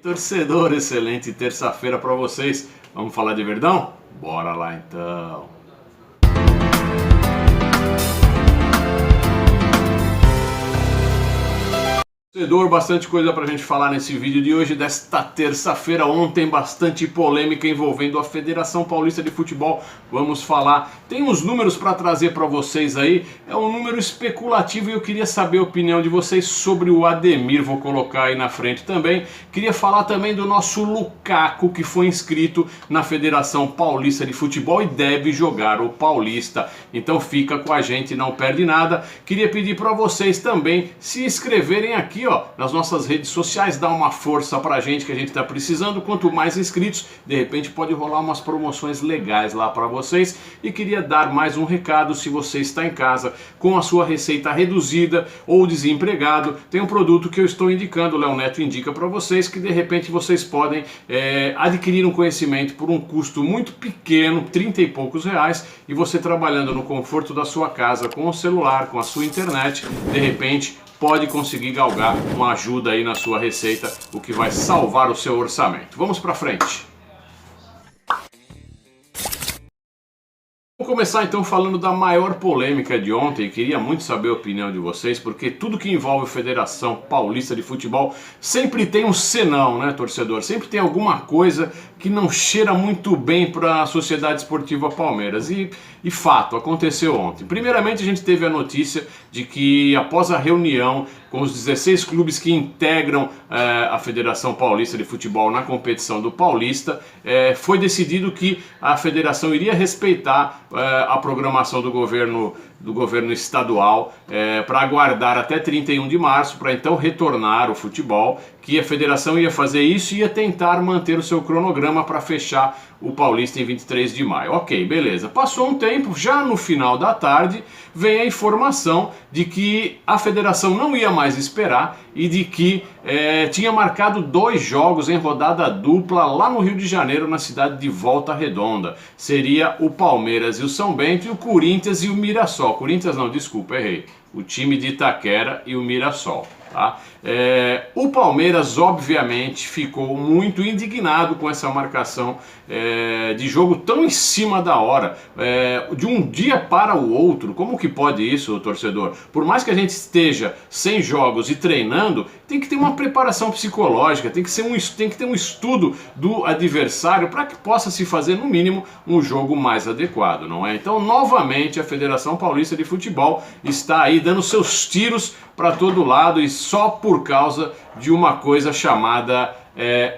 Torcedor, excelente terça-feira para vocês. Vamos falar de Verdão? Bora lá então. Torcedor, bastante coisa pra gente falar nesse vídeo de hoje, desta terça-feira. Ontem, bastante polêmica envolvendo a Federação Paulista de Futebol. Vamos falar, tem uns números para trazer para vocês aí. É um número especulativo e eu queria saber a opinião de vocês sobre o Ademir. Vou colocar aí na frente também. Queria falar também do nosso Lukaku, que foi inscrito na Federação Paulista de Futebol e deve jogar o Paulista. Então fica com a gente, não perde nada. Queria pedir para vocês também se inscreverem aqui, ó, nas nossas redes sociais, dá uma força pra gente que a gente tá precisando. Quanto mais inscritos, de repente pode rolar umas promoções legais lá para vocês. E queria dar mais um recado: se você está em casa com a sua receita reduzida ou desempregado, tem um produto que eu estou indicando, o Léo Neto indica para vocês, que de repente vocês podem adquirir um conhecimento por um custo muito pequeno, 30 e poucos reais, e você trabalhando no conforto da sua casa, com o celular, com a sua internet, de repente pode conseguir galgar uma ajuda aí na sua receita, o que vai salvar o seu orçamento. Vamos para frente. Vamos começar então falando da maior polêmica de ontem. Queria muito saber a opinião de vocês, porque tudo que envolve a Federação Paulista de Futebol sempre tem um senão, né, torcedor? Sempre tem alguma coisa que não cheira muito bem para a Sociedade Esportiva Palmeiras. E fato, aconteceu ontem. Primeiramente, a gente teve a notícia de que após a reunião com os 16 clubes que integram a Federação Paulista de Futebol na competição do Paulista, foi decidido que a federação iria respeitar a programação do governo estadual para aguardar até 31 de março para então retornar o futebol, que a federação ia fazer isso e ia tentar manter o seu cronograma para fechar o Paulista em 23 de maio. Ok, beleza. Passou um tempo, já no final da tarde vem a informação de que a federação não ia mais esperar e de que tinha marcado 2 jogos em rodada dupla lá no Rio de Janeiro, na cidade de Volta Redonda. Seria o Palmeiras e o São Bento, e o Corinthians e o Mirassol. Corinthians não, desculpa, errei. O time de Itaquera e o Mirassol. Tá? O Palmeiras obviamente ficou muito indignado com essa marcação de jogo tão em cima da hora, de um dia para o outro. Como que pode isso, torcedor? Por mais que a gente esteja sem jogos e treinando, tem que ter uma preparação psicológica, tem que ter um estudo do adversário para que possa se fazer no mínimo um jogo mais adequado, não é? Então novamente a Federação Paulista de Futebol está aí dando seus tiros para todo lado, e só por causa de uma coisa chamada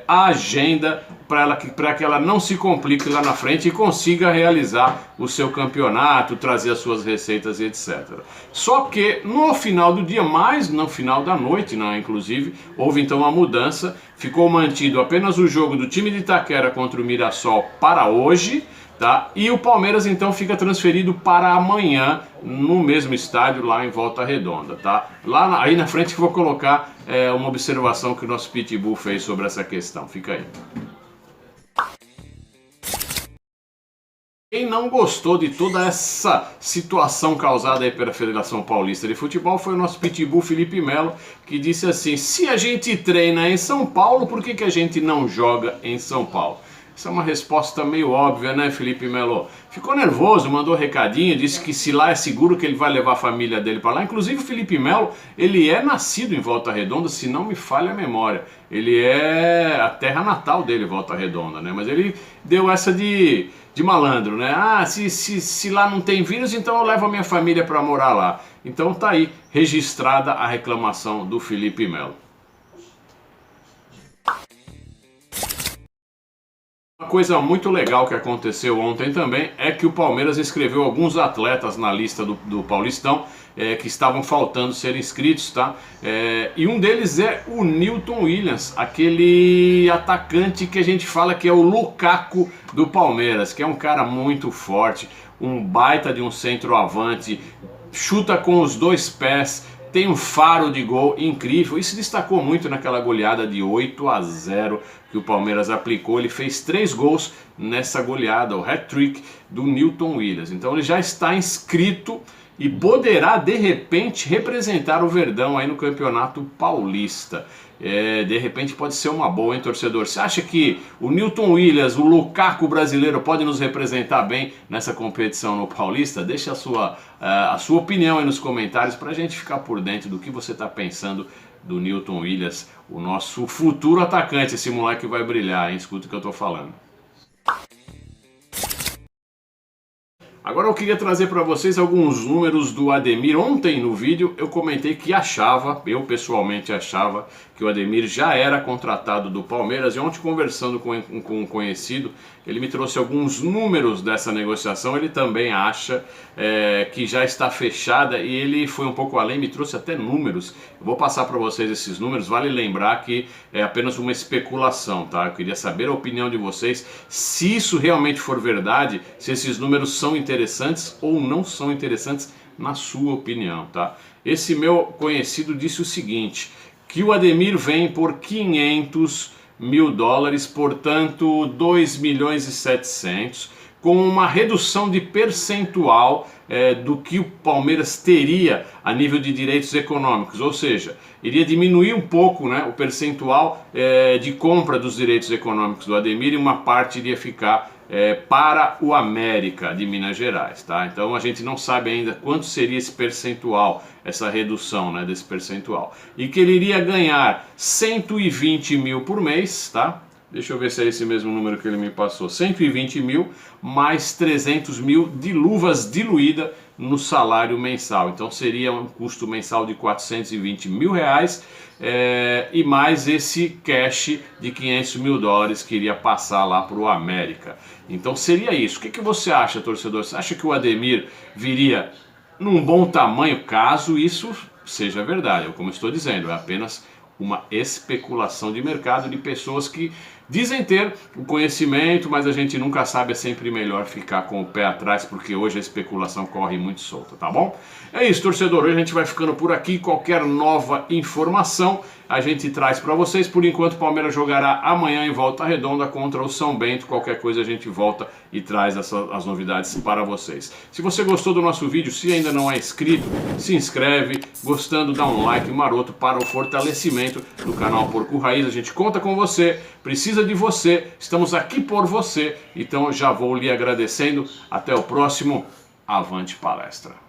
agenda, para que ela não se complique lá na frente e consiga realizar o seu campeonato, trazer as suas receitas e etc. Só que no final do dia, mais no final da noite, né, inclusive, houve então uma mudança. Ficou mantido apenas o jogo do time de Itaquera contra o Mirassol para hoje, tá? E o Palmeiras então fica transferido para amanhã no mesmo estádio lá em Volta Redonda, tá? Aí na frente que eu vou colocar uma observação que o nosso Pitbull fez sobre essa questão. Fica aí. Quem não gostou de toda essa situação causada aí pela Federação Paulista de Futebol foi o nosso Pitbull Felipe Melo, que disse assim: se a gente treina em São Paulo, por que a gente não joga em São Paulo? Essa é uma resposta meio óbvia, né, Felipe Melo? Ficou nervoso, mandou recadinho, disse que se lá é seguro que ele vai levar a família dele para lá. Inclusive o Felipe Melo, ele é nascido em Volta Redonda, se não me falha a memória. Ele é a terra natal dele, Volta Redonda, né? Mas ele deu essa de malandro, né? Ah, se lá não tem vírus, então eu levo a minha família para morar lá. Então tá aí registrada a reclamação do Felipe Melo. Uma coisa muito legal que aconteceu ontem também é que o Palmeiras inscreveu alguns atletas na lista do Paulistão que estavam faltando ser inscritos, tá? E um deles é o Newton Williams, aquele atacante que a gente fala que é o Lukaku do Palmeiras, que é um cara muito forte, um baita de um centroavante, chuta com os 2 pés, tem um faro de gol incrível e se destacou muito naquela goleada de 8-0 que o Palmeiras aplicou. Ele fez 3 gols nessa goleada, o hat-trick do Newton Williams. Então ele já está inscrito e poderá de repente representar o Verdão aí no Campeonato Paulista. de repente pode ser uma boa, hein, torcedor? Você acha que o Newton Williams, o Lukaku brasileiro, pode nos representar bem nessa competição no Paulista? Deixa a sua opinião aí nos comentários para a gente ficar por dentro do que você está pensando do Newton Williams, o nosso futuro atacante. Esse moleque vai brilhar, hein? Escuta o que eu estou falando. Agora eu queria trazer para vocês alguns números do Ademir. Ontem no vídeo eu comentei que eu pessoalmente achava que o Ademir já era contratado do Palmeiras, e ontem conversando com um conhecido, ele me trouxe alguns números dessa negociação. Ele também acha que já está fechada, e ele foi um pouco além, me trouxe até números. Eu vou passar para vocês esses números. Vale lembrar que é apenas uma especulação, tá? Eu queria saber a opinião de vocês, se isso realmente for verdade, se esses números são interessantes ou não são interessantes na sua opinião, tá? Esse meu conhecido disse o seguinte, que o Ademir vem por 500 mil dólares, portanto 2 milhões e 700, com uma redução de percentual do que o Palmeiras teria a nível de direitos econômicos, ou seja, iria diminuir um pouco, né, o percentual de compra dos direitos econômicos do Ademir, e uma parte iria ficar para o América de Minas Gerais, tá? Então a gente não sabe ainda quanto seria esse percentual, essa redução, né, desse percentual, e que ele iria ganhar 120 mil por mês, tá? Deixa eu ver se é esse mesmo número que ele me passou. 120 mil mais 300 mil de luvas diluída no salário mensal. Então seria um custo mensal de 420 mil reais, e mais esse cash de 500 mil dólares que iria passar lá para o América. Então seria isso. O que você acha, torcedor? Você acha que o Ademir viria num bom tamanho, caso isso seja verdade? Como eu estou dizendo, é apenas uma especulação de mercado de pessoas que dizem ter o conhecimento, mas a gente nunca sabe, é sempre melhor ficar com o pé atrás, porque hoje a especulação corre muito solta, tá bom? É isso, torcedor, hoje a gente vai ficando por aqui. Qualquer nova informação a gente traz para vocês. Por enquanto o Palmeiras jogará amanhã em Volta Redonda contra o São Bento. Qualquer coisa a gente volta e traz as novidades para vocês. Se você gostou do nosso vídeo, se ainda não é inscrito, se inscreve. Gostando, dá um like maroto para o fortalecimento do canal Porco Raiz. A gente conta com você, precisa de você, estamos aqui por você. Então eu já vou lhe agradecendo. Até o próximo. Avante palestra.